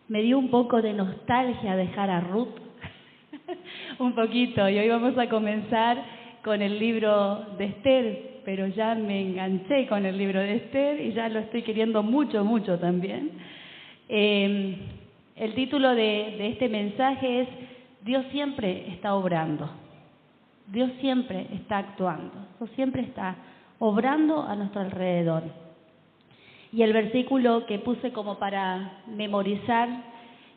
Me dio un poco de nostalgia dejar a Ruth, un poquito, y hoy vamos a comenzar con el libro de Esther, pero ya me enganché con el libro de Esther y ya lo estoy queriendo mucho, mucho también. El título de este mensaje es Dios siempre está obrando, Dios siempre está actuando, Dios siempre está obrando a nuestro alrededor. Y el versículo que puse como para memorizar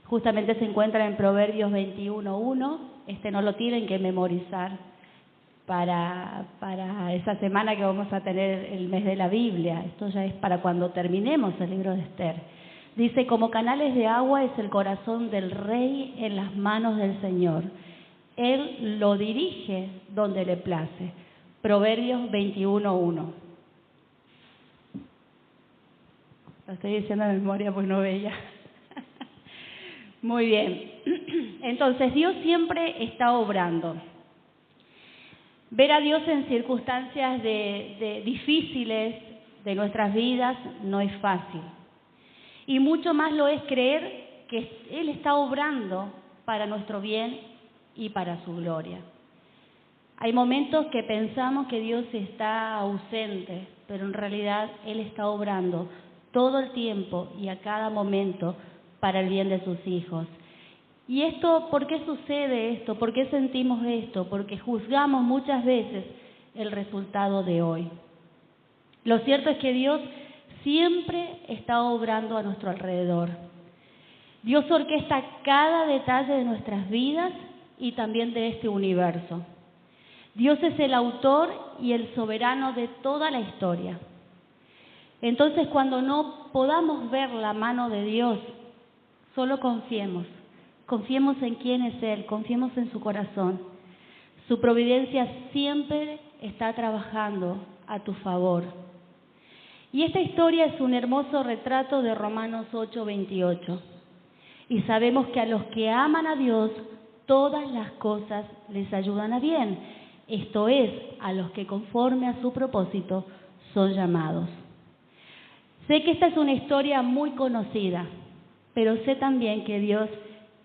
justamente se encuentra en Proverbios 21:1. Este no lo tienen que memorizar para esa semana que vamos a tener el mes de la Biblia. Esto ya es para cuando terminemos el libro de Esther. Dice, como canales de agua es el corazón del rey en las manos del Señor. Él lo dirige donde le place. Proverbios 21:1. Lo estoy diciendo de memoria porque no veía. Muy bien. Entonces, Dios siempre está obrando. Ver a Dios en circunstancias difíciles de nuestras vidas no es fácil. Y mucho más lo es creer que Él está obrando para nuestro bien y para su gloria. Hay momentos que pensamos que Dios está ausente, pero en realidad Él está obrando todo el tiempo y a cada momento para el bien de sus hijos. ¿Y esto, por qué sucede esto? ¿Por qué sentimos esto? Porque juzgamos muchas veces el resultado de hoy. Lo cierto es que Dios siempre está obrando a nuestro alrededor. Dios orquesta cada detalle de nuestras vidas y también de este universo. Dios es el autor y el soberano de toda la historia. Entonces, cuando no podamos ver la mano de Dios, solo confiemos en quién es Él, confiemos en su corazón. Su providencia siempre está trabajando a tu favor. Y esta historia es un hermoso retrato de Romanos 8:28. Y sabemos que a los que aman a Dios, todas las cosas les ayudan a bien. Esto es, a los que conforme a su propósito son llamados. Sé que esta es una historia muy conocida, pero sé también que Dios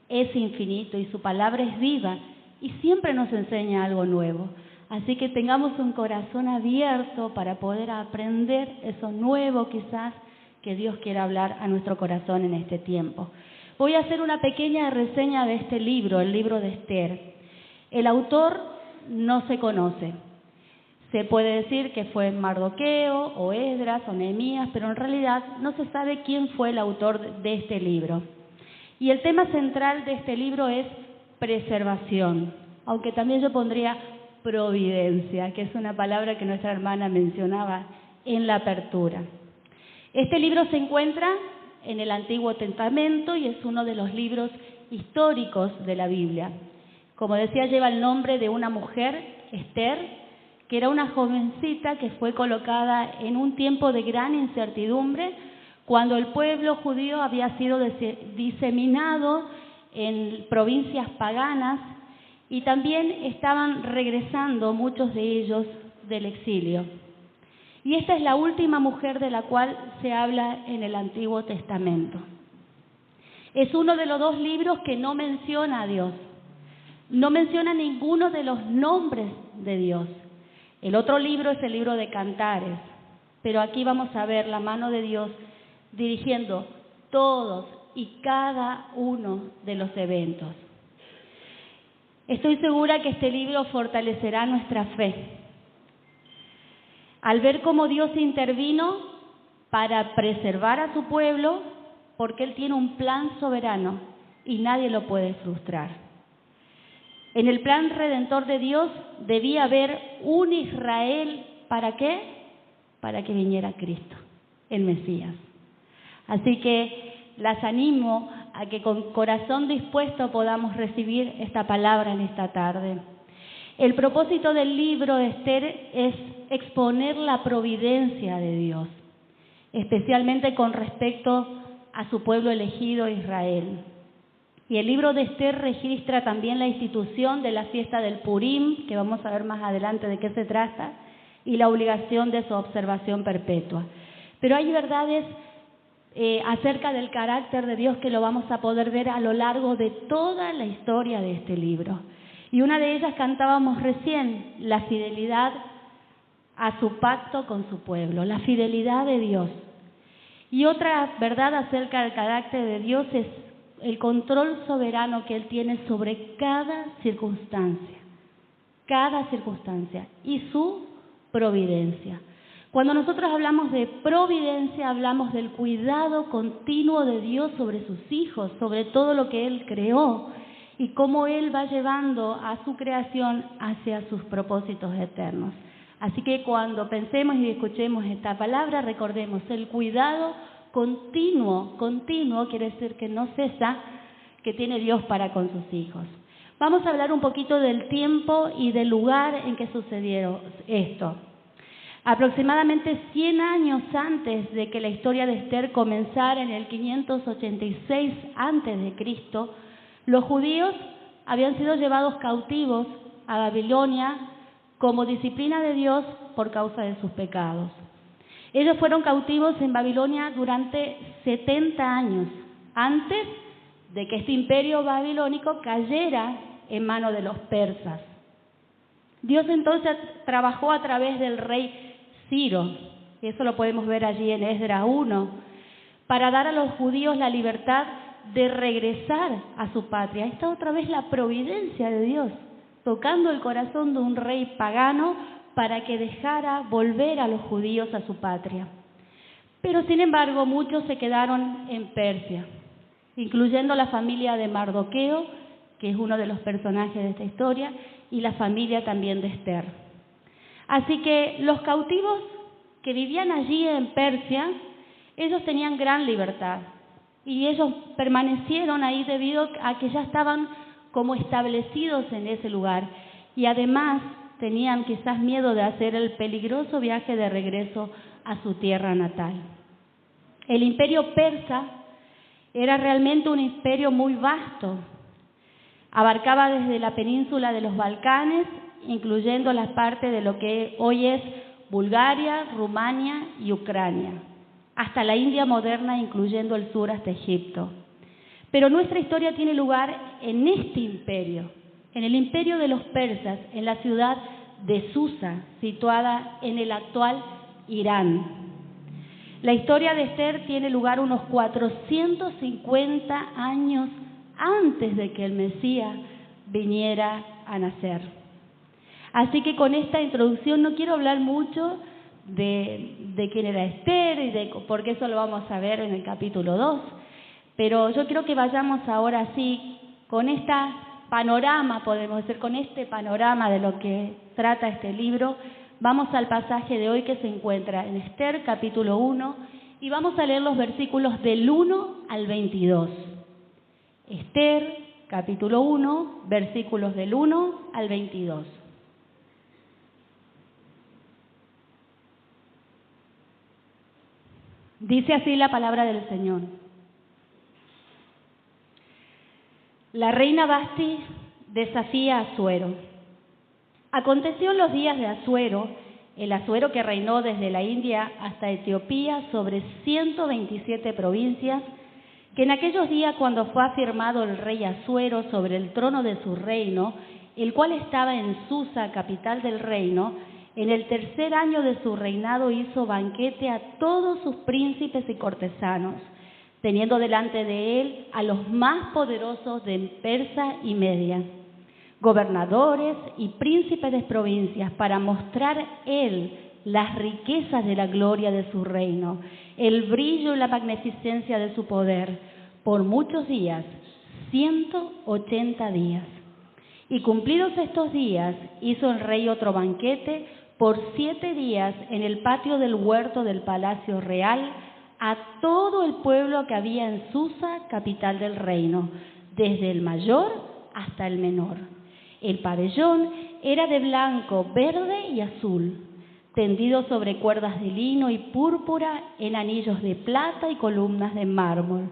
es infinito y su palabra es viva y siempre nos enseña algo nuevo. Así que tengamos un corazón abierto para poder aprender eso nuevo quizás que Dios quiera hablar a nuestro corazón en este tiempo. Voy a hacer una pequeña reseña de este libro, el libro de Esther. El autor no se conoce. Se puede decir que fue Mardoqueo o Esdras o Nehemías, pero en realidad no se sabe quién fue el autor de este libro. Y el tema central de este libro es preservación, aunque también yo pondría providencia, que es una palabra que nuestra hermana mencionaba en la apertura. Este libro se encuentra en el Antiguo Testamento y es uno de los libros históricos de la Biblia. Como decía, lleva el nombre de una mujer, Esther, que era una jovencita que fue colocada en un tiempo de gran incertidumbre, cuando el pueblo judío había sido diseminado en provincias paganas y también estaban regresando muchos de ellos del exilio. Y esta es la última mujer de la cual se habla en el Antiguo Testamento. Es uno de los dos libros que no menciona a Dios, no menciona ninguno de los nombres de Dios. El otro libro es el libro de Cantares, pero aquí vamos a ver la mano de Dios dirigiendo todos y cada uno de los eventos. Estoy segura que este libro fortalecerá nuestra fe. Al ver cómo Dios intervino para preservar a su pueblo, porque Él tiene un plan soberano y nadie lo puede frustrar. En el plan redentor de Dios debía haber un Israel, ¿para qué? Para que viniera Cristo, el Mesías. Así que las animo a que con corazón dispuesto podamos recibir esta palabra en esta tarde. El propósito del libro de Esther es exponer la providencia de Dios, especialmente con respecto a su pueblo elegido Israel. Y el libro de Esther registra también la institución de la fiesta del Purim, que vamos a ver más adelante de qué se trata, y la obligación de su observación perpetua. Pero hay verdades acerca del carácter de Dios que lo vamos a poder ver a lo largo de toda la historia de este libro. Y una de ellas cantábamos recién, la fidelidad a su pacto con su pueblo, la fidelidad de Dios. Y otra verdad acerca del carácter de Dios es el control soberano que Él tiene sobre cada circunstancia, y su providencia. Cuando nosotros hablamos de providencia, hablamos del cuidado continuo de Dios sobre sus hijos, sobre todo lo que Él creó y cómo Él va llevando a su creación hacia sus propósitos eternos. Así que cuando pensemos y escuchemos esta palabra, recordemos el cuidado continuo quiere decir que no cesa, que tiene Dios para con sus hijos. Vamos a hablar un poquito del tiempo y del lugar en que sucedió esto. Aproximadamente 100 años antes de que la historia de Esther comenzara, en el 586 a.C., los judíos habían sido llevados cautivos a Babilonia como disciplina de Dios por causa de sus pecados. Ellos fueron cautivos en Babilonia durante 70 años, antes de que este imperio babilónico cayera en manos de los persas. Dios entonces trabajó a través del rey Ciro, y eso lo podemos ver allí en Esdras 1, para dar a los judíos la libertad de regresar a su patria. Esta otra vez la providencia de Dios, tocando el corazón de un rey pagano para que dejara volver a los judíos a su patria. Pero sin embargo, muchos se quedaron en Persia, incluyendo la familia de Mardoqueo, que es uno de los personajes de esta historia, y la familia también de Esther. Así que los cautivos que vivían allí en Persia, ellos tenían gran libertad y ellos permanecieron ahí debido a que ya estaban como establecidos en ese lugar y además tenían quizás miedo de hacer el peligroso viaje de regreso a su tierra natal. El imperio persa era realmente un imperio muy vasto. Abarcaba desde la península de los Balcanes, incluyendo las partes de lo que hoy es Bulgaria, Rumania y Ucrania, hasta la India moderna, incluyendo el sur hasta Egipto. Pero nuestra historia tiene lugar en este imperio, en el imperio de los persas, en la ciudad de Susa, situada en el actual Irán. La historia de Esther tiene lugar unos 450 años antes de que el Mesías viniera a nacer. Así que con esta introducción no quiero hablar mucho de quién era Esther, porque eso lo vamos a ver en el capítulo 2, pero yo quiero que vayamos ahora sí con este panorama, podemos decir, con este panorama de lo que trata este libro. Vamos al pasaje de hoy que se encuentra en Esther, capítulo 1, y vamos a leer los versículos del 1 al 22. Esther, capítulo 1, versículos del 1 al 22. Dice así la palabra del Señor. La reina Vasti desafía a Asuero. Aconteció en los días de Asuero, el Asuero que reinó desde la India hasta Etiopía sobre 127 provincias, que en aquellos días, cuando fue afirmado el rey Asuero sobre el trono de su reino, el cual estaba en Susa, capital del reino, en el 3er año de su reinado hizo banquete a todos sus príncipes y cortesanos, teniendo delante de él a los más poderosos de Persa y Media, gobernadores y príncipes de provincias, para mostrar él las riquezas de la gloria de su reino, el brillo y la magnificencia de su poder, por muchos días, 180 días. Y cumplidos estos días, hizo el rey otro banquete por 7 días en el patio del huerto del palacio real a todo el pueblo que había en Susa, capital del reino, desde el mayor hasta el menor. El pabellón era de blanco, verde y azul, tendido sobre cuerdas de lino y púrpura en anillos de plata y columnas de mármol.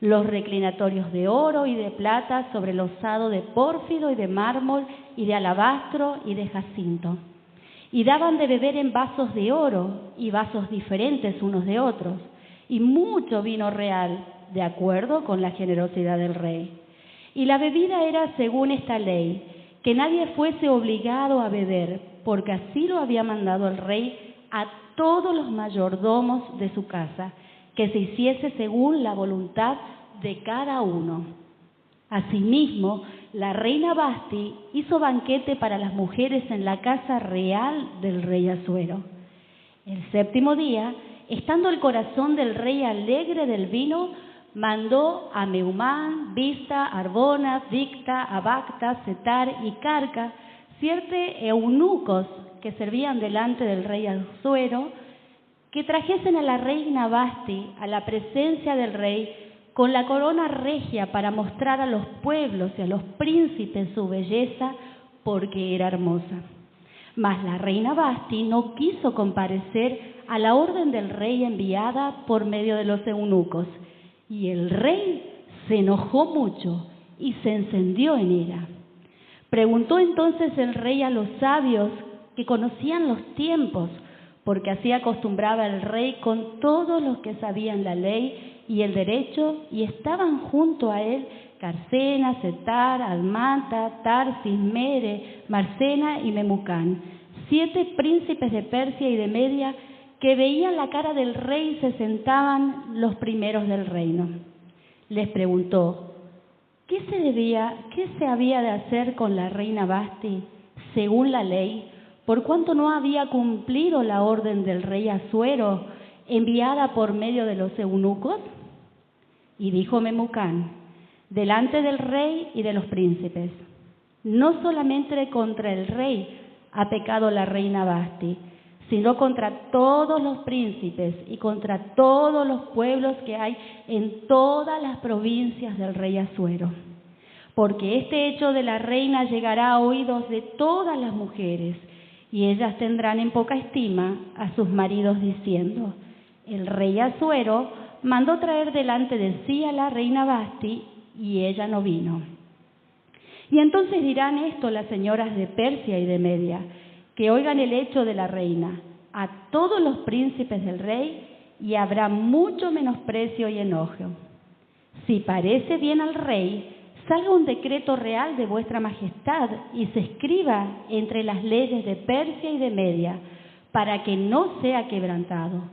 Los reclinatorios de oro y de plata sobre losado de pórfido y de mármol y de alabastro y de jacinto. Y daban de beber en vasos de oro y vasos diferentes unos de otros. y mucho vino real, de acuerdo con la generosidad del rey. Y la bebida era según esta ley, que nadie fuese obligado a beber, porque así lo había mandado el rey a todos los mayordomos de su casa, que se hiciese según la voluntad de cada uno. Asimismo, la reina Vasti hizo banquete para las mujeres en la casa real del rey Asuero. El 7º día, estando el corazón del rey alegre del vino, mandó a Meumán, Bizta, Arbona, Bigta, Abacta, Setar y Carca, 7 eunucos que servían delante del rey Asuero, que trajesen a la reina Vasti a la presencia del rey con la corona regia para mostrar a los pueblos y a los príncipes su belleza, porque era hermosa. Mas la reina Vasti no quiso comparecer a la orden del rey enviada por medio de los eunucos, y el rey se enojó mucho y se encendió en ira. Preguntó entonces el rey a los sabios que conocían los tiempos, porque así acostumbraba el rey con todos los que sabían la ley y el derecho, y estaban junto a él Carcena, Setar, Almata, Tarsis, Mere, Marcena y Memucán, 7 príncipes de Persia y de Media, que veían la cara del rey y se sentaban los primeros del reino. Les preguntó, ¿qué se había de hacer con la reina Vasti según la ley, por cuanto no había cumplido la orden del rey Asuero, enviada por medio de los eunucos? Y dijo Memucán, delante del rey y de los príncipes, no solamente contra el rey ha pecado la reina Vasti, sino contra todos los príncipes y contra todos los pueblos que hay en todas las provincias del rey Asuero. Porque este hecho de la reina llegará a oídos de todas las mujeres, y ellas tendrán en poca estima a sus maridos diciendo, el rey Asuero mandó traer delante de sí a la reina Vasti, y ella no vino. Y entonces dirán esto las señoras de Persia y de Media, que oigan el hecho de la reina, a todos los príncipes del rey, y habrá mucho menosprecio y enojo. Si parece bien al rey, salga un decreto real de vuestra majestad y se escriba entre las leyes de Persia y de Media, para que no sea quebrantado,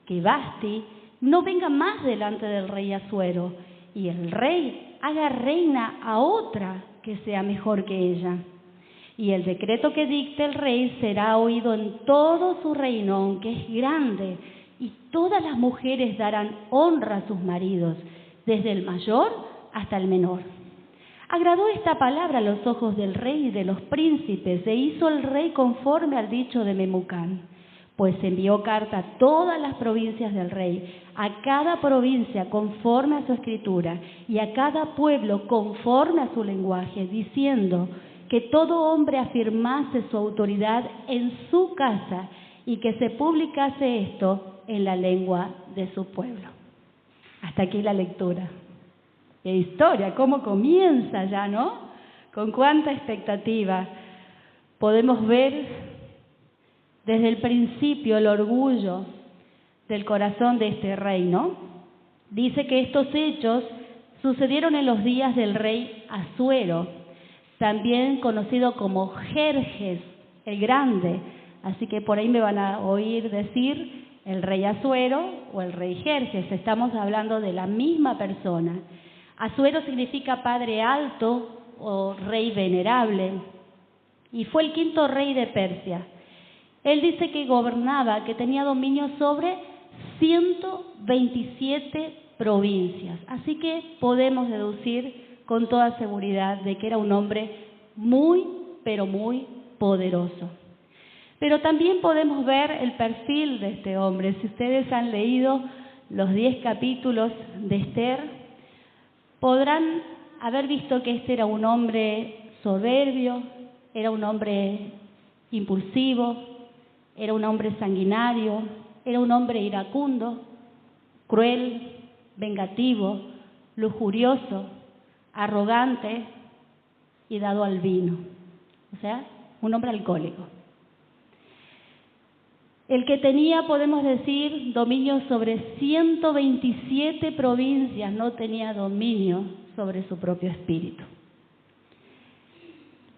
que Vasti no venga más delante del rey Asuero, y el rey haga reina a otra que sea mejor que ella. Y el decreto que dicte el rey será oído en todo su reino, aunque es grande, y todas las mujeres darán honra a sus maridos, desde el mayor hasta el menor. Agradó esta palabra a los ojos del rey y de los príncipes, e hizo el rey conforme al dicho de Memucán, pues envió carta a todas las provincias del rey, a cada provincia conforme a su escritura, y a cada pueblo conforme a su lenguaje, diciendo que todo hombre afirmase su autoridad en su casa y que se publicase esto en la lengua de su pueblo. Hasta aquí la lectura. ¡Qué historia! ¿Cómo comienza ya, no? Con cuánta expectativa. Podemos ver desde el principio el orgullo del corazón de este rey, ¿no? Dice que estos hechos sucedieron en los días del rey Asuero, también conocido como Jerjes el Grande. Así que por ahí me van a oír decir el rey Asuero o el rey Jerjes. Estamos hablando de la misma persona. Asuero significa padre alto o rey venerable, y fue el 5º rey de Persia. Él dice que gobernaba, que tenía dominio sobre 127 provincias. Así que podemos deducir con toda seguridad de que era un hombre muy, pero muy poderoso. Pero también podemos ver el perfil de este hombre. Si ustedes han leído los 10 capítulos de Esther, podrán haber visto que este era un hombre soberbio, era un hombre impulsivo, era un hombre sanguinario, era un hombre iracundo, cruel, vengativo, lujurioso, arrogante y dado al vino. O sea, un hombre alcohólico. el que tenía, podemos decir, dominio sobre 127 provincias, no tenía dominio sobre su propio espíritu.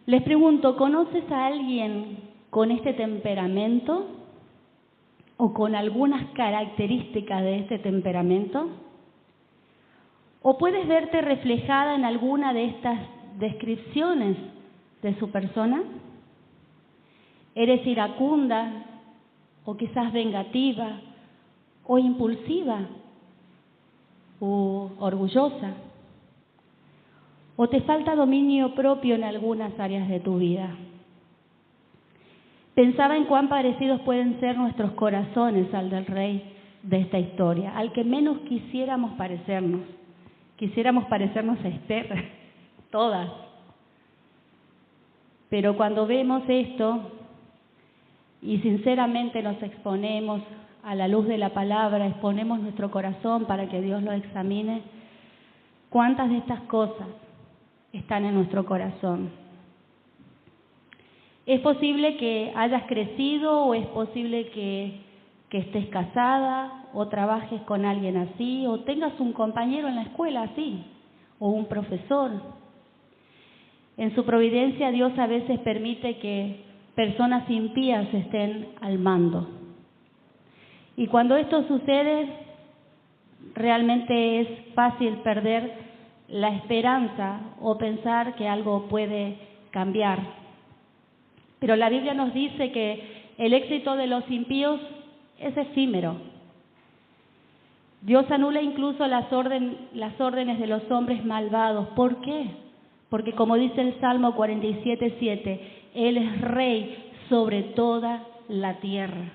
Les pregunto, ¿conoces a alguien con este temperamento o con algunas características de este temperamento? ¿O puedes verte reflejada en alguna de estas descripciones de su persona? ¿Eres iracunda o quizás vengativa o impulsiva o orgullosa? ¿O te falta dominio propio en algunas áreas de tu vida? Pensaba en cuán parecidos pueden ser nuestros corazones al del rey de esta historia, al que menos quisiéramos parecernos. Quisiéramos parecernos a Esther, todas. Pero cuando vemos esto y sinceramente nos exponemos a la luz de la palabra, exponemos nuestro corazón para que Dios lo examine, ¿cuántas de estas cosas están en nuestro corazón? ¿Es posible que hayas crecido o es posible que estés casada o trabajes con alguien así o tengas un compañero en la escuela así o un profesor? En su providencia Dios a veces permite que personas impías estén al mando. Y cuando esto sucede, realmente es fácil perder la esperanza o pensar que algo puede cambiar. Pero la Biblia nos dice que el éxito de los impíos es efímero. Dios anula incluso las órdenes de los hombres malvados. ¿Por qué? Porque como dice el Salmo 47:7, Él es rey sobre toda la tierra.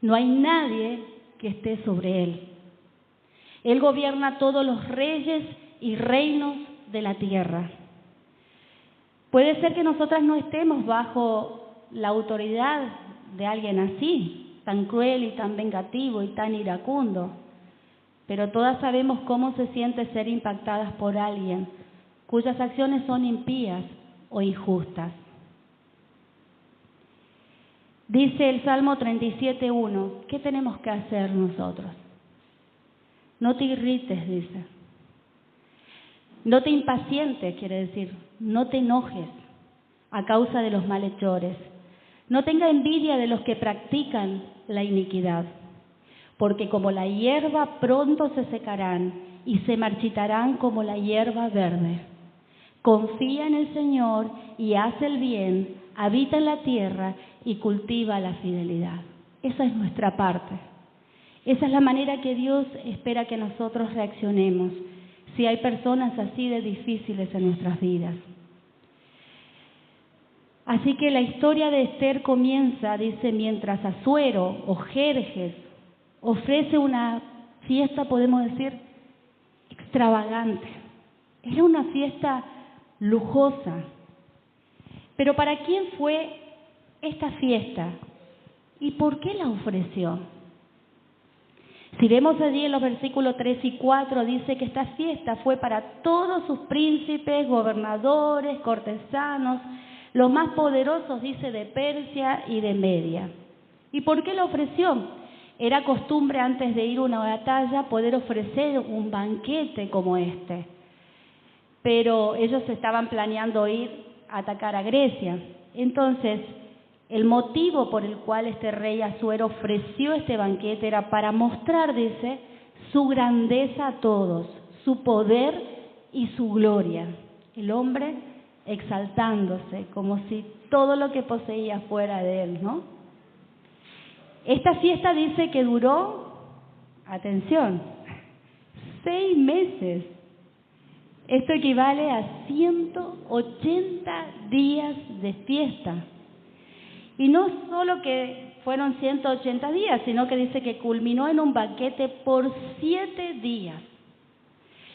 No hay nadie que esté sobre Él. Él gobierna todos los reyes y reinos de la tierra. Puede ser que nosotras no estemos bajo la autoridad de alguien así, tan cruel y tan vengativo y tan iracundo, pero todas sabemos cómo se siente ser impactadas por alguien cuyas acciones son impías o injustas. Dice el Salmo 37:1, ¿qué tenemos que hacer nosotros? No te irrites, dice. No te impacientes, quiere decir, no te enojes a causa de los malhechores. No tenga envidia de los que practican la iniquidad, porque como la hierba pronto se secarán y se marchitarán como la hierba verde. Confía en el Señor y haz el bien, habita en la tierra y cultiva la fidelidad. Esa es nuestra parte. Esa es la manera que Dios espera que nosotros reaccionemos si hay personas así de difíciles en nuestras vidas. Así que la historia de Esther comienza, dice, mientras Asuero o Jerjes ofrece una fiesta, podemos decir, extravagante. Era una fiesta lujosa. Pero ¿para quién fue esta fiesta? ¿Y por qué la ofreció? Si vemos allí en los versículos 3 y 4, dice que esta fiesta fue para todos sus príncipes, gobernadores, cortesanos, los más poderosos, dice, de Persia y de Media. ¿Y por qué la ofreció? Era costumbre antes de ir a una batalla poder ofrecer un banquete como este. Pero ellos estaban planeando ir a atacar a Grecia. Entonces, el motivo por el cual este rey Asuero ofreció este banquete era para mostrar, dice, su grandeza a todos, su poder y su gloria. El hombre exaltándose, como si todo lo que poseía fuera de él, ¿no? Esta fiesta dice que duró, atención, 6 meses. Esto equivale a 180 días de fiesta. Y no solo que fueron 180 días, sino que dice que culminó en un banquete por 7 días.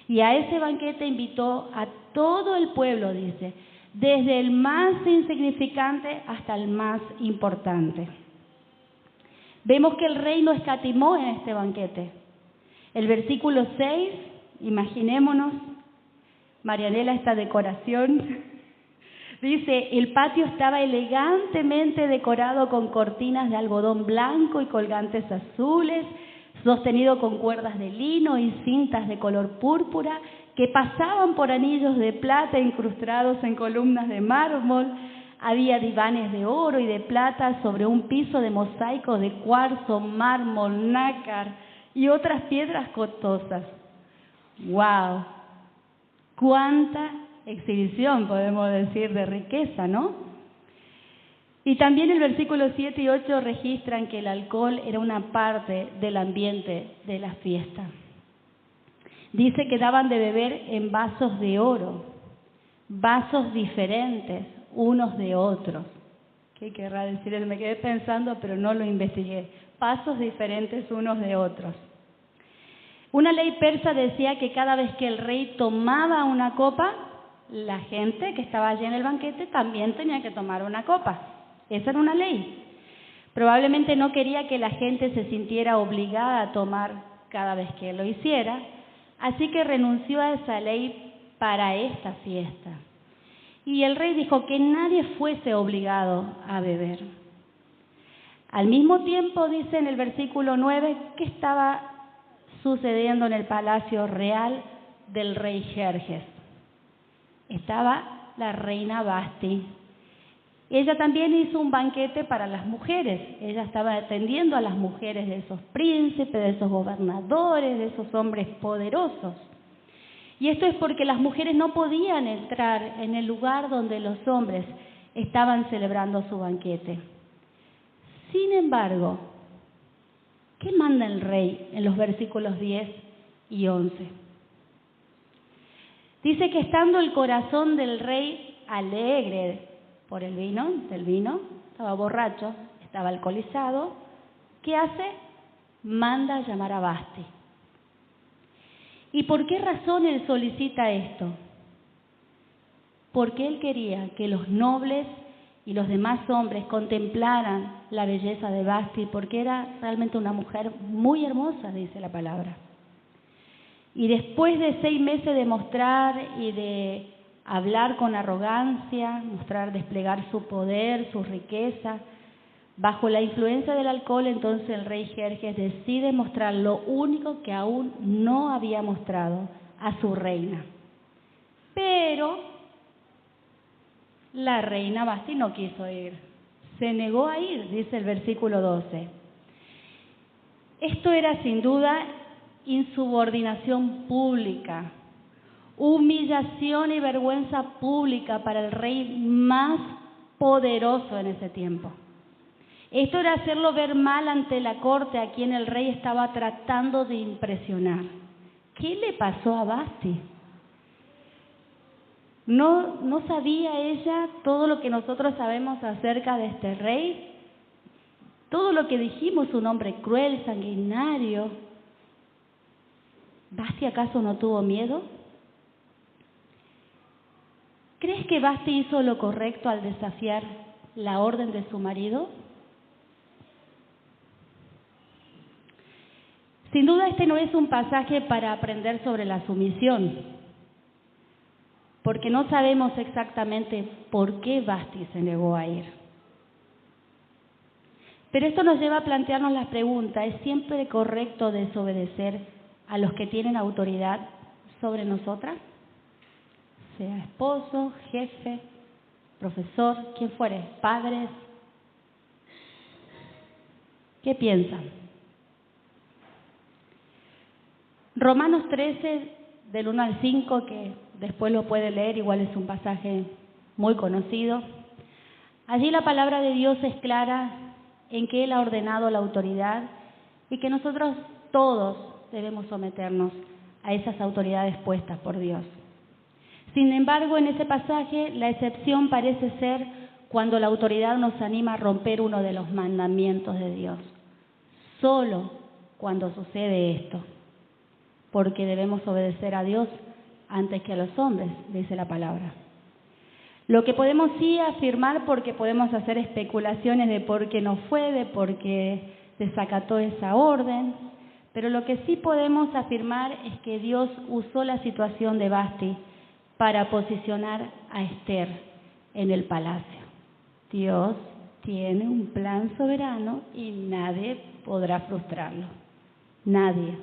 Y a ese banquete invitó a todo el pueblo, dice, desde el más insignificante hasta el más importante. Vemos que el rey no escatimó en este banquete. El versículo 6, imaginémonos, Marianela, esta decoración Dice, el patio estaba elegantemente decorado con cortinas de algodón blanco y colgantes azules, sostenido con cuerdas de lino y cintas de color púrpura que pasaban por anillos de plata incrustados en columnas de mármol. Había divanes de oro y de plata sobre un piso de mosaicos de cuarzo, mármol, nácar y otras piedras costosas. ¡Wow! ¡Cuánta exhibición, podemos decir, de riqueza, ¿no? Y también el versículo 7 y 8 registran que el alcohol era una parte del ambiente de la fiesta. Dice que daban de beber en vasos de oro, vasos diferentes unos de otros. ¿Qué querrá decir? Me quedé pensando, pero no lo investigué. Vasos diferentes unos de otros. Una ley persa decía que cada vez que el rey tomaba una copa, la gente que estaba allí en el banquete también tenía que tomar una copa. Esa era una ley. Probablemente no quería que la gente se sintiera obligada a tomar cada vez que lo hiciera, así que renunció a esa ley para esta fiesta. Y el rey dijo que nadie fuese obligado a beber. Al mismo tiempo, dice en el versículo 9, que estaba sucediendo en el palacio real del rey Jerjes. Estaba la reina Vasti. Ella también hizo un banquete para las mujeres. Ella estaba atendiendo a las mujeres de esos príncipes, de esos gobernadores, de esos hombres poderosos. Y esto es porque las mujeres no podían entrar en el lugar donde los hombres estaban celebrando su banquete. Sin embargo, ¿qué manda el rey en los versículos 10 y 11? Dice que estando el corazón del rey alegre por el vino, estaba borracho, estaba alcoholizado, ¿qué hace? Manda a llamar a Vasti. ¿Y por qué razón él solicita esto? Porque él quería que los nobles y los demás hombres contemplaran la belleza de Vasti, porque era realmente una mujer muy hermosa, dice la palabra. Y después de 6 meses de mostrar y de hablar con arrogancia, desplegar su poder, su riqueza, bajo la influencia del alcohol, entonces el rey Jerjes decide mostrar lo único que aún no había mostrado a su reina. Pero la reina Vasti no quiso ir, se negó a ir, dice el versículo 12. Esto era sin duda insubordinación pública, humillación y vergüenza pública para el rey más poderoso en ese tiempo. Esto era hacerlo ver mal ante la corte a quien el rey estaba tratando de impresionar. ¿Qué le pasó a Vasti? ¿No sabía ella todo lo que nosotros sabemos acerca de este rey? Todo lo que dijimos, un hombre cruel, sanguinario. ¿Vasti acaso no tuvo miedo? ¿Crees que Vasti hizo lo correcto al desafiar la orden de su marido? Sin duda este no es un pasaje para aprender sobre la sumisión, porque no sabemos exactamente por qué Vasti se negó a ir. Pero esto nos lleva a plantearnos la pregunta, ¿es siempre correcto desobedecer a los que tienen autoridad sobre nosotras? Sea esposo, jefe, profesor, quien fuere, padres. ¿Qué piensan? Romanos 13, del 1 al 5, que después lo puede leer, igual es un pasaje muy conocido. Allí la palabra de Dios es clara en que Él ha ordenado la autoridad y que nosotros todos debemos someternos a esas autoridades puestas por Dios. Sin embargo, en ese pasaje la excepción parece ser cuando la autoridad nos anima a romper uno de los mandamientos de Dios. Solo cuando sucede esto, porque debemos obedecer a Dios antes que a los hombres, dice la palabra. Lo que podemos sí afirmar, porque podemos hacer especulaciones de por qué no fue, de por qué desacató esa orden, pero lo que sí podemos afirmar es que Dios usó la situación de Vasti para posicionar a Esther en el palacio. Dios tiene un plan soberano y nadie podrá frustrarlo. Nadie.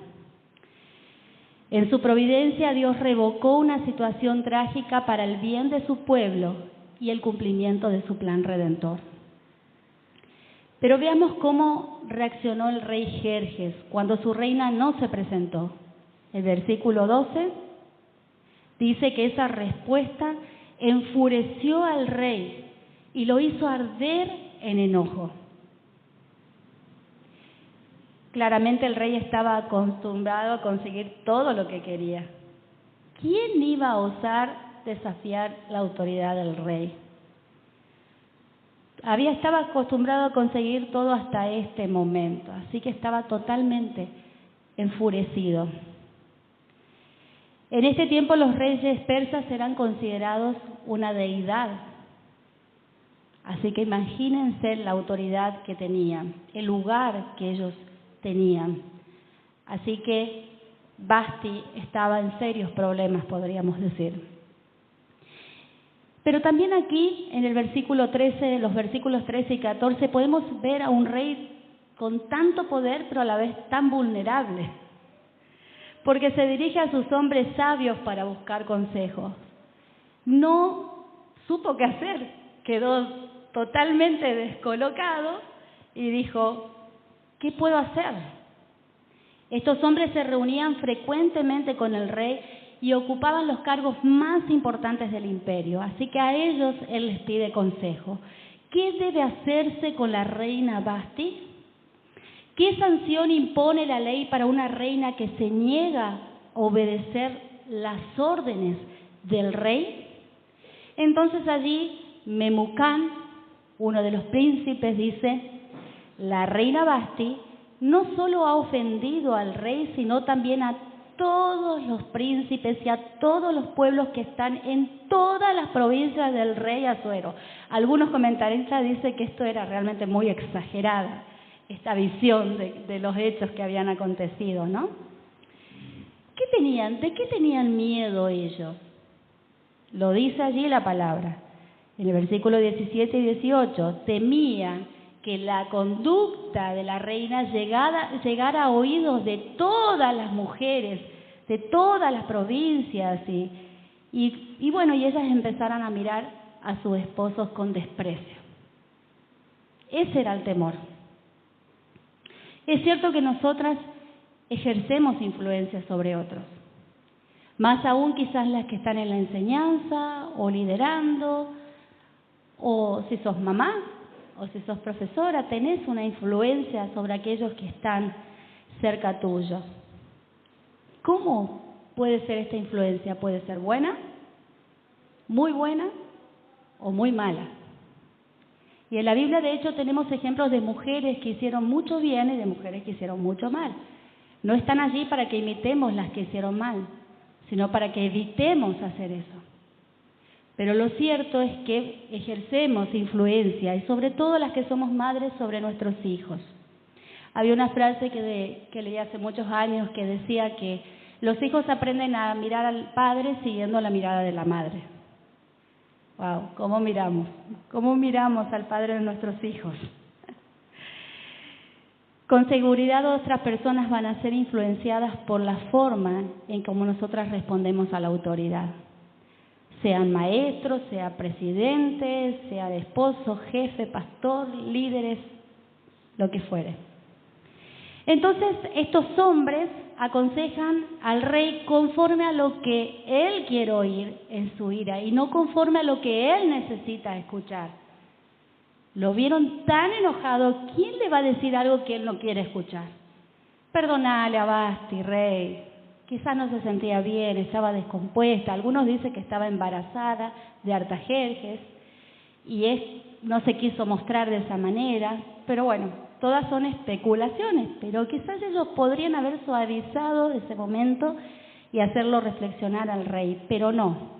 En su providencia, Dios revocó una situación trágica para el bien de su pueblo y el cumplimiento de su plan redentor. Pero veamos cómo reaccionó el rey Jerjes cuando su reina no se presentó. El versículo 12 dice que esa respuesta enfureció al rey y lo hizo arder en enojo. Claramente el rey estaba acostumbrado a conseguir todo lo que quería. ¿Quién iba a osar desafiar la autoridad del rey? Estaba acostumbrado a conseguir todo hasta este momento, así que estaba totalmente enfurecido. En este tiempo los reyes persas eran considerados una deidad. Así que imagínense la autoridad que tenían, el lugar que ellos tenían. Así que Vasti estaba en serios problemas, podríamos decir. Pero también aquí, en el versículo 13, los versículos 13 y 14, podemos ver a un rey con tanto poder, pero a la vez tan vulnerable. Porque se dirige a sus hombres sabios para buscar consejos. No supo qué hacer, quedó totalmente descolocado y dijo, ¿qué puedo hacer? Estos hombres se reunían frecuentemente con el rey y ocupaban los cargos más importantes del imperio, así que a ellos él les pide consejo. ¿Qué debe hacerse con la reina Vasti? ¿Qué sanción impone la ley para una reina que se niega a obedecer las órdenes del rey? Entonces allí Memucán, uno de los príncipes, dice, la reina Vasti no solo ha ofendido al rey, sino también a todos los príncipes y a todos los pueblos que están en todas las provincias del rey Asuero. Algunos comentaristas dicen que esto era realmente muy exagerada, esta visión de los hechos que habían acontecido, ¿no? ¿De qué tenían miedo ellos? Lo dice allí la palabra. En el versículo 17 y 18, temían que la conducta de la reina llegara a oídos de todas las mujeres, de todas las provincias, y bueno, y ellas empezaran a mirar a sus esposos con desprecio. Ese era el temor. Es cierto que nosotras ejercemos influencia sobre otros, más aún quizás las que están en la enseñanza o liderando, o si sos mamá, o si sos profesora, tenés una influencia sobre aquellos que están cerca tuyo. ¿Cómo puede ser esta influencia? Puede ser buena o muy mala. Y en la Biblia, de hecho, tenemos ejemplos de mujeres que hicieron mucho bien y de mujeres que hicieron mucho mal. No están allí para que imitemos las que hicieron mal, sino para que evitemos hacer eso. Pero lo cierto es que ejercemos influencia, y sobre todo las que somos madres, sobre nuestros hijos. Había una frase que leí hace muchos años que decía que los hijos aprenden a mirar al padre siguiendo la mirada de la madre. ¡Wow! ¿Cómo miramos? ¿Cómo miramos al padre de nuestros hijos? Con seguridad otras personas van a ser influenciadas por la forma en cómo nosotras respondemos a la autoridad. Sean maestros, sea presidentes, sea esposo, jefe, pastor, líderes, lo que fuere. Entonces, estos hombres aconsejan al rey conforme a lo que él quiere oír en su ira y no conforme a lo que él necesita escuchar. Lo vieron tan enojado, ¿quién le va a decir algo que él no quiere escuchar? Perdonale a Vasti, rey. Quizás no se sentía bien, estaba descompuesta. Algunos dicen que estaba embarazada de Artajerjes y no se quiso mostrar de esa manera. Pero bueno, todas son especulaciones, pero quizás ellos podrían haber suavizado ese momento y hacerlo reflexionar al rey, pero no.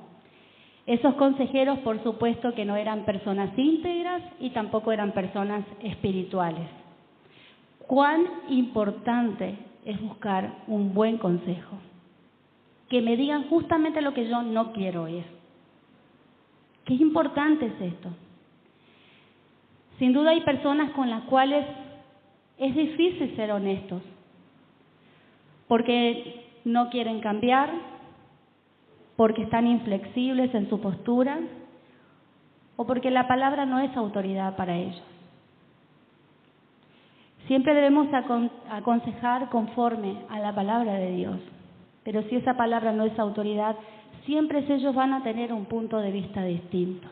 Esos consejeros, por supuesto, que no eran personas íntegras y tampoco eran personas espirituales. Cuán importante es buscar un buen consejo, que me digan justamente lo que yo no quiero oír, Qué importante es esto. Sin duda hay personas con las cuales es difícil ser honestos, porque no quieren cambiar, porque están inflexibles en su postura, o porque la palabra no es autoridad para ellos. Siempre debemos aconsejar conforme a la palabra de Dios, pero si esa palabra no es autoridad, siempre ellos van a tener un punto de vista distinto.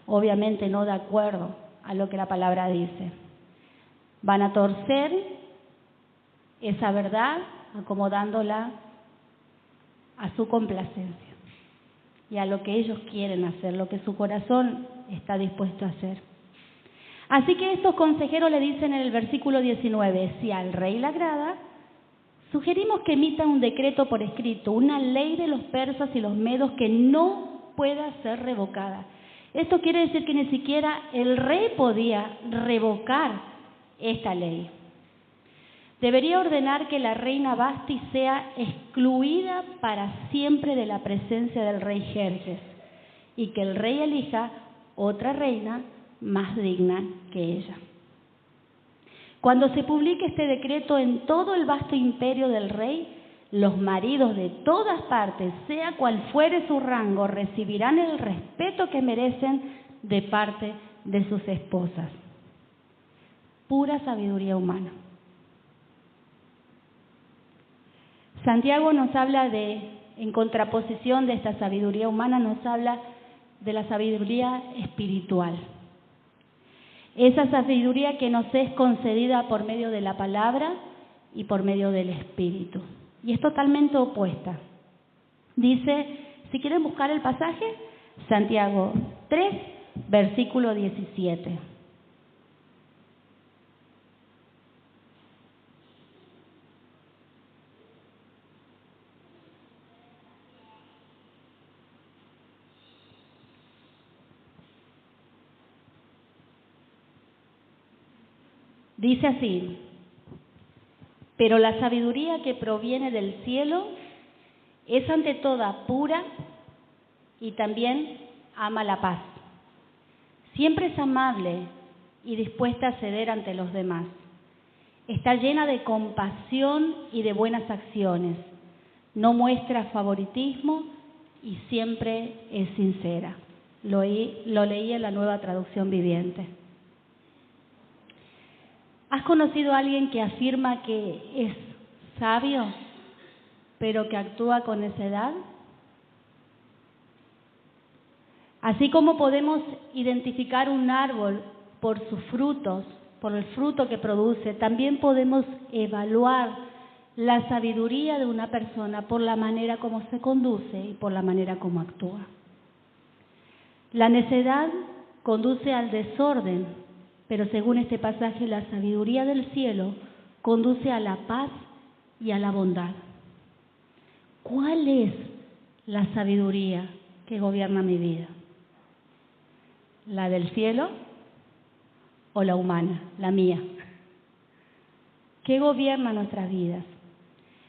Obviamente no de acuerdo a lo que la palabra dice. Van a torcer esa verdad acomodándola a su complacencia y a lo que ellos quieren hacer, lo que su corazón está dispuesto a hacer. Así que estos consejeros le dicen en el versículo 19, si al rey le agrada, sugerimos que emita un decreto por escrito, una ley de los persas y los medos que no pueda ser revocada. Esto quiere decir que ni siquiera el rey podía revocar esta ley. Debería ordenar que la reina Vasti sea excluida para siempre de la presencia del rey Jerjes y que el rey elija otra reina más digna que ella. Cuando se publique este decreto en todo el vasto imperio del rey, los maridos de todas partes, sea cual fuere su rango, recibirán el respeto que merecen de parte de sus esposas. Pura sabiduría humana. Santiago nos habla en contraposición de esta sabiduría humana, nos habla de la sabiduría espiritual. Esa sabiduría que nos es concedida por medio de la palabra y por medio del Espíritu. Y es totalmente opuesta. Dice, si quieren buscar el pasaje, Santiago 3, versículo 17. Dice así, pero la sabiduría que proviene del cielo es ante toda pura y también ama la paz. Siempre es amable y dispuesta a ceder ante los demás. Está llena de compasión y de buenas acciones. No muestra favoritismo y siempre es sincera. Lo leí en la Nueva Traducción Viviente. ¿Has conocido a alguien que afirma que es sabio, pero que actúa con necedad? Así como podemos identificar un árbol por sus frutos, por el fruto que produce, también podemos evaluar la sabiduría de una persona por la manera como se conduce y por la manera como actúa. La necedad conduce al desorden, pero según este pasaje, la sabiduría del cielo conduce a la paz y a la bondad. ¿Cuál es la sabiduría que gobierna mi vida? ¿La del cielo o la humana, la mía? ¿Qué gobierna nuestras vidas?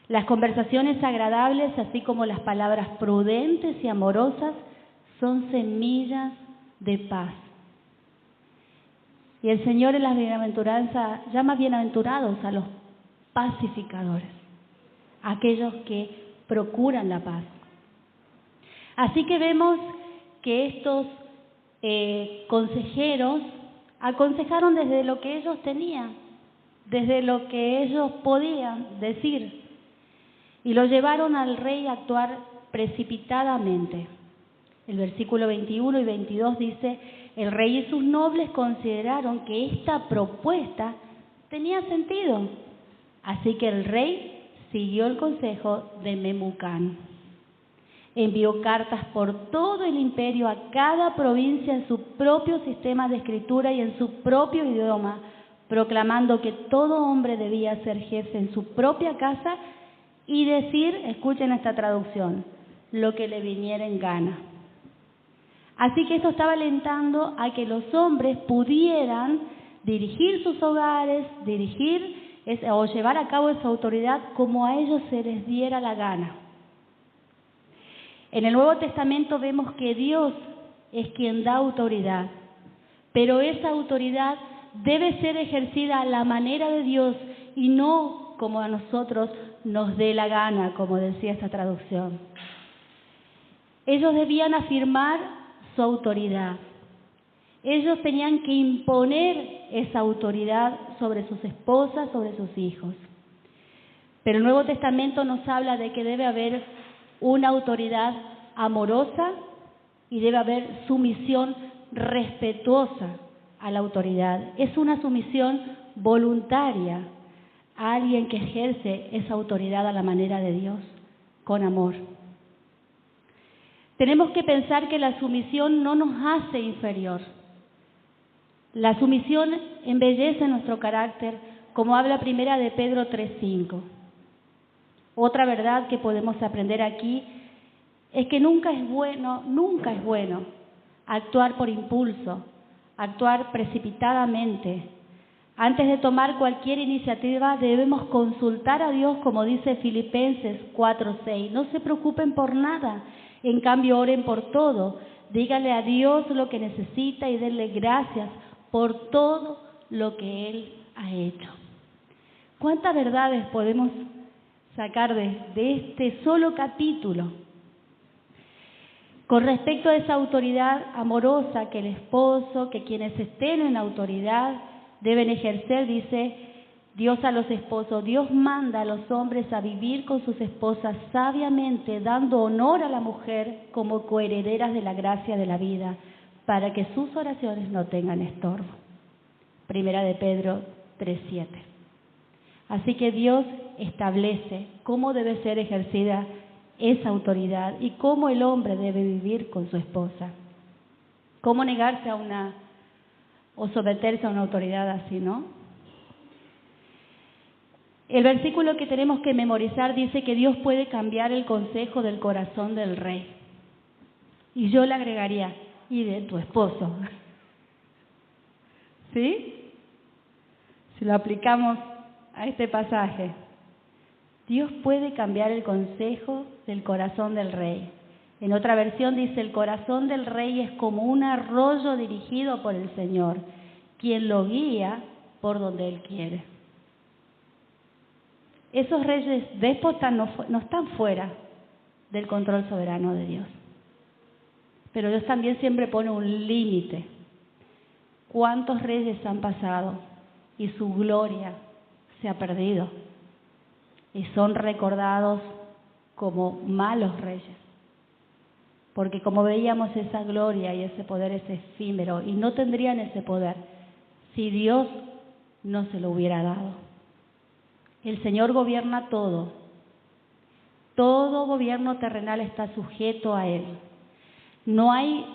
Las conversaciones agradables, así como las palabras prudentes y amorosas, son semillas de paz. Y el Señor en las bienaventuranzas llama bienaventurados a los pacificadores, aquellos que procuran la paz. Así que vemos que estos consejeros aconsejaron desde lo que ellos tenían, desde lo que ellos podían decir, y lo llevaron al rey a actuar precipitadamente. El versículo 21 y 22 dice, el rey y sus nobles consideraron que esta propuesta tenía sentido, así que el rey siguió el consejo de Memucán. Envió cartas por todo el imperio a cada provincia en su propio sistema de escritura y en su propio idioma, proclamando que todo hombre debía ser jefe en su propia casa y decir, escuchen esta traducción, lo que le viniera en gana. Así que esto estaba alentando a que los hombres pudieran dirigir sus hogares, o llevar a cabo esa autoridad como a ellos se les diera la gana. En el Nuevo Testamento vemos que Dios es quien da autoridad, pero esa autoridad debe ser ejercida a la manera de Dios y no como a nosotros nos dé la gana, como decía esta traducción. Ellos debían afirmar su autoridad. Ellos tenían que imponer esa autoridad sobre sus esposas, sobre sus hijos. Pero el Nuevo Testamento nos habla de que debe haber una autoridad amorosa y debe haber sumisión respetuosa a la autoridad. Es una sumisión voluntaria a alguien que ejerce esa autoridad a la manera de Dios, con amor. Tenemos que pensar que la sumisión no nos hace inferior. La sumisión embellece nuestro carácter, como habla Primera de Pedro 3:5. Otra verdad que podemos aprender aquí es que nunca es bueno actuar por impulso, actuar precipitadamente. Antes de tomar cualquier iniciativa debemos consultar a Dios, como dice Filipenses 4:6. No se preocupen por nada, en cambio oren por todo. Díganle a Dios lo que necesita y denle gracias por todo lo que Él ha hecho. ¿Cuántas verdades podemos sacar de este solo capítulo? Con respecto a esa autoridad amorosa que el esposo, que quienes estén en autoridad deben ejercer, dice Dios a los esposos: Dios manda a los hombres a vivir con sus esposas sabiamente, dando honor a la mujer como coherederas de la gracia de la vida, para que sus oraciones no tengan estorbo. Primera de Pedro 3:7. Así que Dios establece cómo debe ser ejercida esa autoridad y cómo el hombre debe vivir con su esposa. ¿Cómo negarse a o someterse a una autoridad así, no? El versículo que tenemos que memorizar dice que Dios puede cambiar el consejo del corazón del rey. Y yo le agregaría: y de tu esposo. ¿Sí? Si lo aplicamos a este pasaje, Dios puede cambiar el consejo del corazón del rey. En otra versión dice: el corazón del rey es como un arroyo dirigido por el Señor, quien lo guía por donde Él quiere. Esos reyes déspotas no están fuera del control soberano de Dios. Pero Dios también siempre pone un límite. ¿Cuántos reyes han pasado y su gloria se ha perdido? Y son recordados como malos reyes. Porque como veíamos, esa gloria y ese poder es efímero y no tendrían ese poder si Dios no se lo hubiera dado. El Señor gobierna todo. Todo gobierno terrenal está sujeto a Él. No hay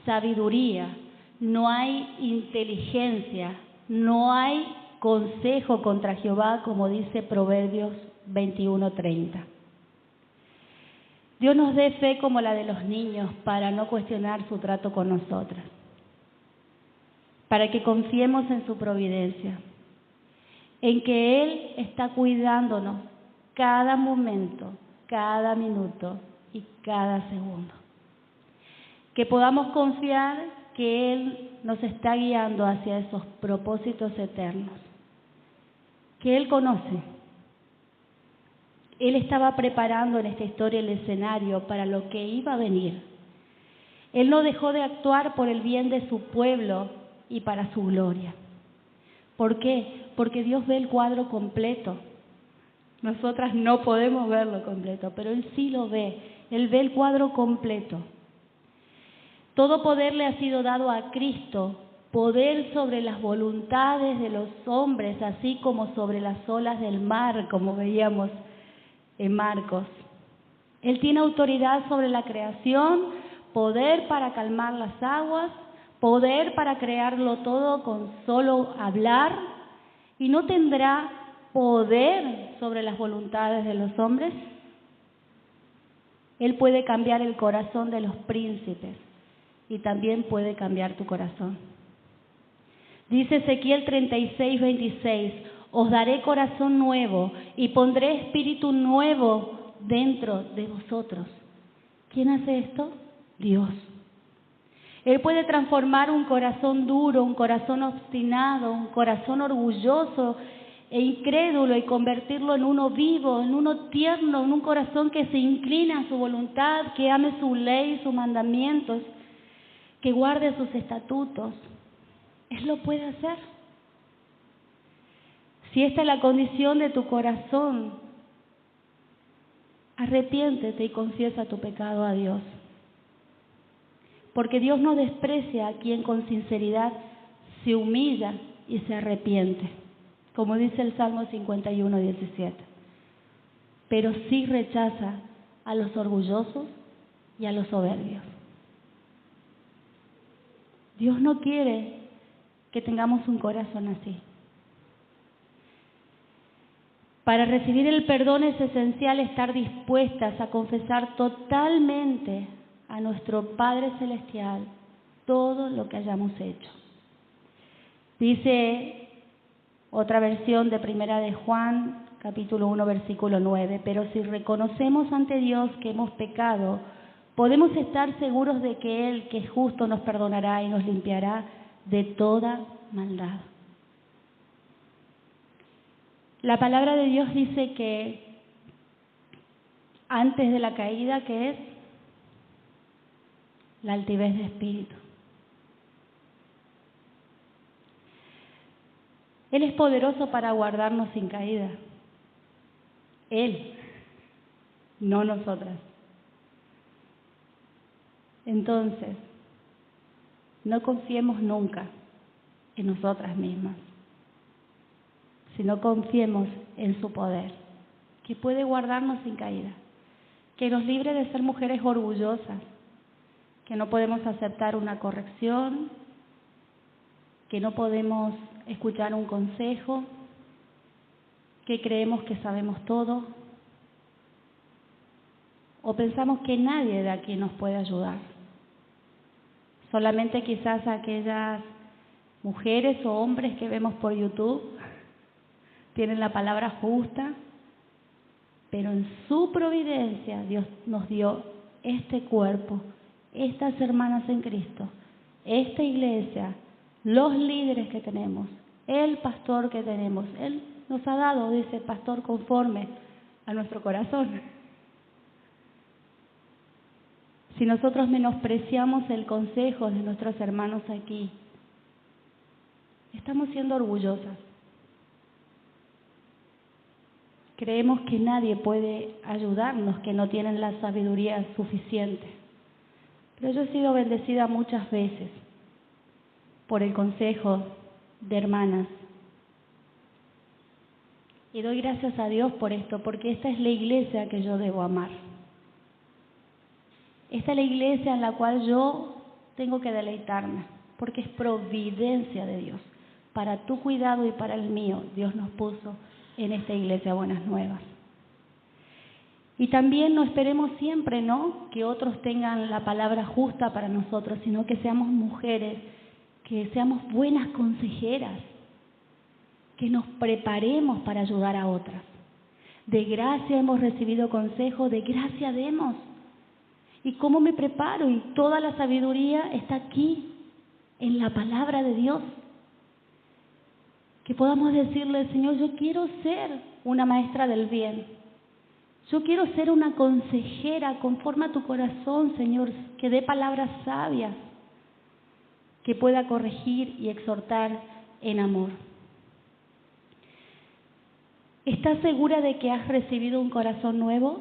sabiduría, no hay inteligencia, no hay consejo contra Jehová, como dice Proverbios 21:30. Dios nos dé fe como la de los niños para no cuestionar su trato con nosotras, para que confiemos en su providencia, en que Él está cuidándonos cada momento, cada minuto y cada segundo. Que podamos confiar que Él nos está guiando hacia esos propósitos eternos, que Él conoce. Él estaba preparando en esta historia el escenario para lo que iba a venir. Él no dejó de actuar por el bien de su pueblo y para su gloria. ¿Por qué? Porque Dios ve el cuadro completo. Nosotras no podemos verlo completo, pero Él sí lo ve. Él ve el cuadro completo. Todo poder le ha sido dado a Cristo, poder sobre las voluntades de los hombres, así como sobre las olas del mar, como veíamos en Marcos. Él tiene autoridad sobre la creación, poder para calmar las aguas, poder para crearlo todo con solo hablar, y no tendrá poder sobre las voluntades de los hombres. Él puede cambiar el corazón de los príncipes y también puede cambiar tu corazón. Dice Ezequiel 36:26: os daré corazón nuevo y pondré espíritu nuevo dentro de vosotros. ¿Quién hace esto? Dios. Él puede transformar un corazón duro, un corazón obstinado, un corazón orgulloso e incrédulo y convertirlo en uno vivo, en uno tierno, en un corazón que se inclina a su voluntad, que ame su ley, sus mandamientos, que guarde sus estatutos. Él lo puede hacer. Si esta es la condición de tu corazón, arrepiéntete y confiesa tu pecado a Dios. Porque Dios no desprecia a quien con sinceridad se humilla y se arrepiente, como dice el Salmo 51:17. Pero sí rechaza a los orgullosos y a los soberbios. Dios no quiere que tengamos un corazón así. Para recibir el perdón es esencial estar dispuestas a confesar totalmente a nuestro Padre Celestial todo lo que hayamos hecho. Dice otra versión de Primera de Juan, capítulo 1, versículo 9, pero si reconocemos ante Dios que hemos pecado, podemos estar seguros de que Él, que es justo, nos perdonará y nos limpiará de toda maldad. La palabra de Dios dice que antes de la caída, ¿qué es? La altivez de espíritu. Él es poderoso para guardarnos sin caída. Él, no nosotras. Entonces, no confiemos nunca en nosotras mismas, sino confiemos en su poder, que puede guardarnos sin caída, que nos libre de ser mujeres orgullosas, que no podemos aceptar una corrección, que no podemos escuchar un consejo, que creemos que sabemos todo, o pensamos que nadie de aquí nos puede ayudar. Solamente quizás aquellas mujeres o hombres que vemos por YouTube tienen la palabra justa, pero en su providencia Dios nos dio este cuerpo, estas hermanas en Cristo, esta iglesia, los líderes que tenemos, el pastor que tenemos. Él nos ha dado, dice el pastor, conforme a nuestro corazón. Si nosotros menospreciamos el consejo de nuestros hermanos aquí, estamos siendo orgullosas. Creemos que nadie puede ayudarnos, que no tienen la sabiduría suficiente. Pero yo he sido bendecida muchas veces por el consejo de hermanas. Y doy gracias a Dios por esto, porque esta es la iglesia que yo debo amar. Esta es la iglesia en la cual yo tengo que deleitarme, porque es providencia de Dios. Para tu cuidado y para el mío, Dios nos puso en esta iglesia Buenas Nuevas. Y también no esperemos siempre, ¿no?, que otros tengan la palabra justa para nosotros, sino que seamos mujeres, que seamos buenas consejeras, que nos preparemos para ayudar a otras. De gracia hemos recibido consejo, de gracia demos. ¿Y cómo me preparo? Y toda la sabiduría está aquí, en la palabra de Dios. Que podamos decirle, Señor, yo quiero ser una maestra del bien. Yo quiero ser una consejera conforme a tu corazón, Señor, que dé palabras sabias, que pueda corregir y exhortar en amor. ¿Estás segura de que has recibido un corazón nuevo,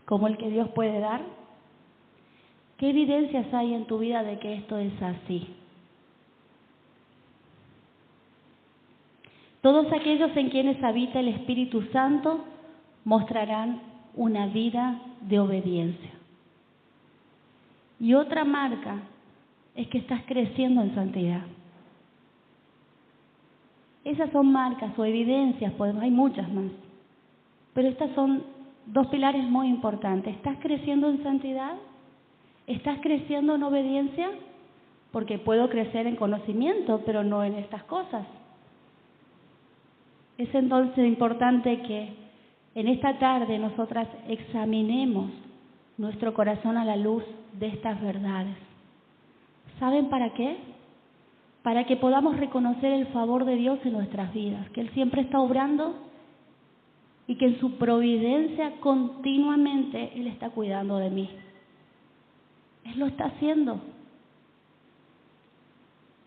como el que Dios puede dar? ¿Qué evidencias hay en tu vida de que esto es así? Todos aquellos en quienes habita el Espíritu Santo mostrarán una vida de obediencia. Y otra marca es que estás creciendo en santidad. Esas son marcas o evidencias, pues hay muchas más. Pero estas son dos pilares muy importantes. ¿Estás creciendo en santidad? ¿Estás creciendo en obediencia? Porque puedo crecer en conocimiento, pero no en estas cosas. Es entonces importante que en esta tarde nosotras examinemos nuestro corazón a la luz de estas verdades. ¿Saben para qué? Para que podamos reconocer el favor de Dios en nuestras vidas, que Él siempre está obrando y que en su providencia continuamente Él está cuidando de mí. Él lo está haciendo.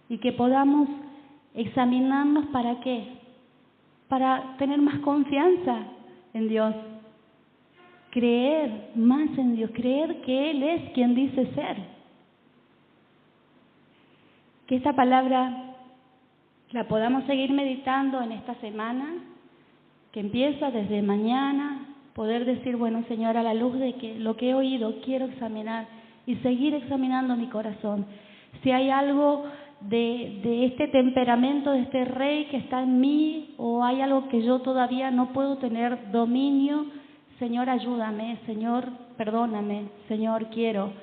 Y que podamos examinarnos ¿para qué? Para tener más confianza en Dios, creer más en Dios, creer que Él es quien dice ser. Que esta palabra la podamos seguir meditando en esta semana, que empieza desde mañana, poder decir, bueno, Señor, a la luz de que lo que he oído, quiero examinar y seguir examinando mi corazón. Si hay algo de este temperamento, de este rey que está en mí, o hay algo que yo todavía no puedo tener dominio, Señor, ayúdame, Señor, perdóname, Señor, quiero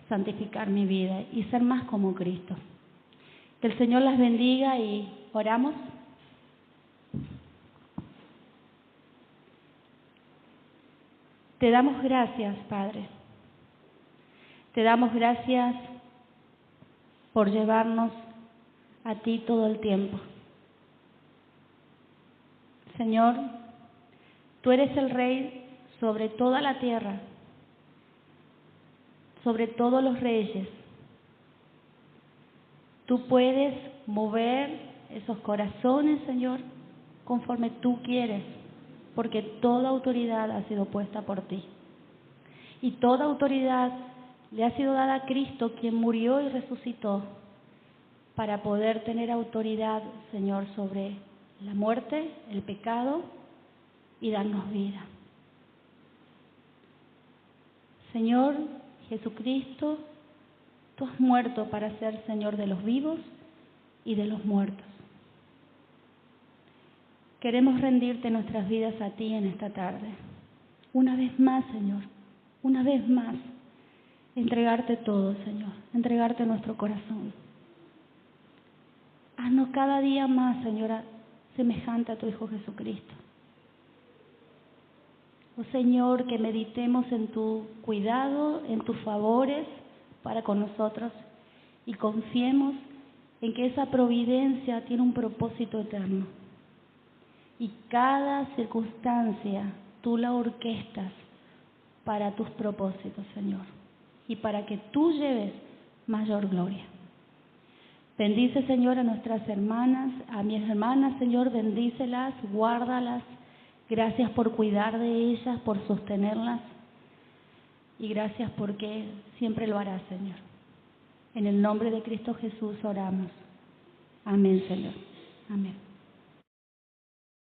santificar mi vida y ser más como Cristo. Que el Señor las bendiga y oramos. Te damos gracias, Padre. Te damos gracias por llevarnos a ti todo el tiempo. Señor, tú eres el Rey sobre toda la tierra, sobre todos los reyes. Tú puedes mover esos corazones, Señor, conforme tú quieres, porque toda autoridad ha sido puesta por ti. Y toda autoridad le ha sido dada a Cristo, quien murió y resucitó, para poder tener autoridad, Señor, sobre la muerte, el pecado y darnos vida. Señor Jesucristo, tú has muerto para ser Señor de los vivos y de los muertos. Queremos rendirte nuestras vidas a ti en esta tarde. Una vez más, Señor, una vez más, entregarte todo, Señor, entregarte nuestro corazón. Haznos cada día más, Señora, semejante a tu Hijo Jesucristo. Oh Señor, que meditemos en tu cuidado, en tus favores para con nosotros y confiemos en que esa providencia tiene un propósito eterno. Y cada circunstancia tú la orquestas para tus propósitos, Señor, y para que tú lleves mayor gloria. Bendice, Señor, a nuestras hermanas, a mis hermanas, Señor, bendícelas, guárdalas. Gracias por cuidar de ellas, por sostenerlas. Y gracias porque siempre lo harás, Señor. En el nombre de Cristo Jesús oramos. Amén, Señor. Amén.